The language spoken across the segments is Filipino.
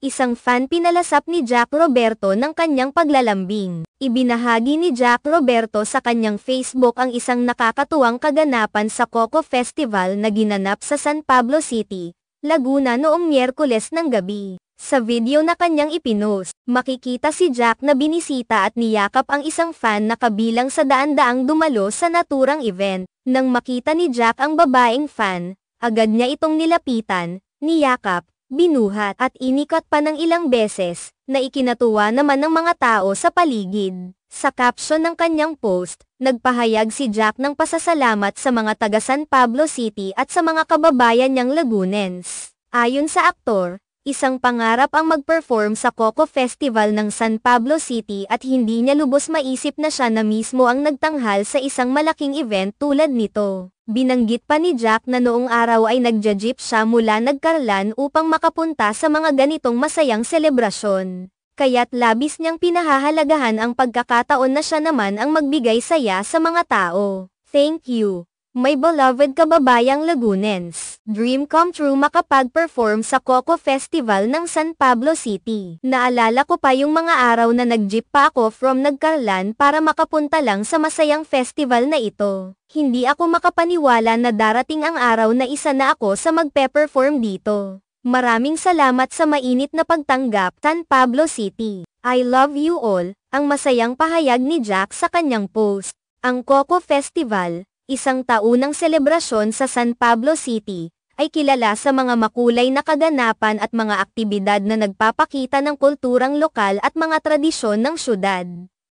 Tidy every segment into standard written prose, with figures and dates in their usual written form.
Isang fan pinalasap ni Jack Roberto ng kanyang paglalambing. Ibinahagi ni Jack Roberto sa kanyang Facebook ang isang nakakatuwang kaganapan sa Coco Festival na ginanap sa San Pablo City, Laguna noong Miyerkules ng gabi. Sa video na kanyang ipinost, makikita si Jack na binisita at niyakap ang isang fan na kabilang sa daan-daang dumalo sa naturang event. Nang makita ni Jack ang babaeng fan, agad niya itong nilapitan, niyakap, binuhat at inikat pa ng ilang beses, na ikinatuwa naman ng mga tao sa paligid. Sa caption ng kanyang post, nagpahayag si Jack ng pasasalamat sa mga taga San Pablo City at sa mga kababayan niyang Lagunens. Ayon sa aktor, isang pangarap ang mag-perform sa Coco Festival ng San Pablo City at hindi niya lubos maisip na siya na mismo ang nagtanghal sa isang malaking event tulad nito. Binanggit pa ni Jack na noong araw ay nagja-jeep siya mula Nagcarlan upang makapunta sa mga ganitong masayang selebrasyon. Kaya't labis niyang pinahahalagahan ang pagkakataon na siya naman ang magbigay saya sa mga tao. Thank you, my beloved kababayang Lagunens. Dream come true makapag-perform sa Coco Festival ng San Pablo City. Naalala ko pa yung mga araw na nag-jeep pa ako from Nagcarlan para makapunta lang sa masayang festival na ito. Hindi ako makapaniwala na darating ang araw na isa na ako sa magpe-perform dito. Maraming salamat sa mainit na pagtanggap, San Pablo City. I love you all, ang masayang pahayag ni Jack sa kanyang post. Ang Coco Festival, isang taunang selebrasyon sa San Pablo City, ay kilala sa mga makulay na kaganapan at mga aktibidad na nagpapakita ng kulturang lokal at mga tradisyon ng syudad.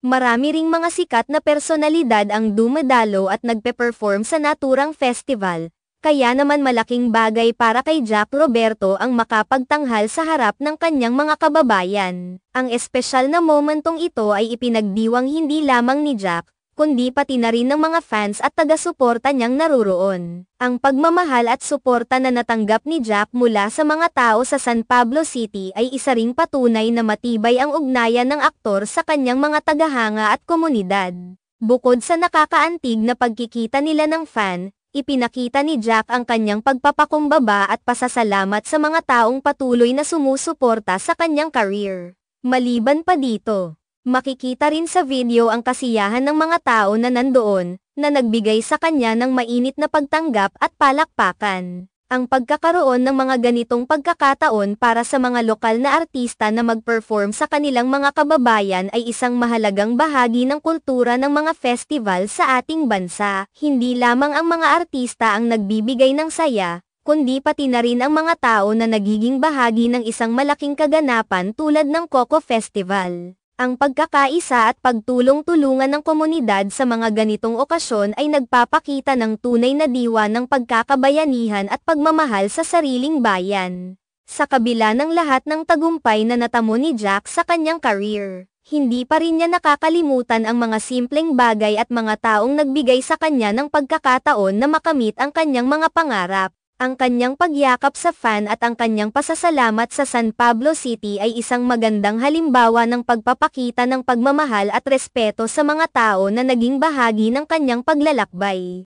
Marami ring mga sikat na personalidad ang dumadalo at nagpe-perform sa naturang festival, kaya naman malaking bagay para kay Jack Roberto ang makapagtanghal sa harap ng kanyang mga kababayan. Ang espesyal na momentong ito ay ipinagdiwang hindi lamang ni Jack, kundi pati na rin ng mga fans at taga-suporta niyang naruroon. Ang pagmamahal at suporta na natanggap ni Jack mula sa mga tao sa San Pablo City ay isa ring patunay na matibay ang ugnayan ng aktor sa kanyang mga tagahanga at komunidad. Bukod sa nakakaantig na pagkikita nila ng fan, ipinakita ni Jack ang kanyang pagpapakumbaba at pasasalamat sa mga taong patuloy na sumusuporta sa kanyang career. Maliban pa dito, makikita rin sa video ang kasiyahan ng mga tao na nandoon, na nagbigay sa kanya ng mainit na pagtanggap at palakpakan. Ang pagkakaroon ng mga ganitong pagkakataon para sa mga lokal na artista na mag-perform sa kanilang mga kababayan ay isang mahalagang bahagi ng kultura ng mga festival sa ating bansa. Hindi lamang ang mga artista ang nagbibigay ng saya, kundi pati na rin ang mga tao na nagiging bahagi ng isang malaking kaganapan tulad ng Coco Festival. Ang pagkakaisa at pagtulong-tulungan ng komunidad sa mga ganitong okasyon ay nagpapakita ng tunay na diwa ng pagkakabayanihan at pagmamahal sa sariling bayan. Sa kabila ng lahat ng tagumpay na natamo ni Jack sa kanyang career, hindi pa rin niya nakakalimutan ang mga simpleng bagay at mga taong nagbigay sa kanya ng pagkakataon na makamit ang kanyang mga pangarap. Ang kanyang pagyakap sa fan at ang kanyang pasasalamat sa San Pablo City ay isang magandang halimbawa ng pagpapakita ng pagmamahal at respeto sa mga tao na naging bahagi ng kanyang paglalakbay.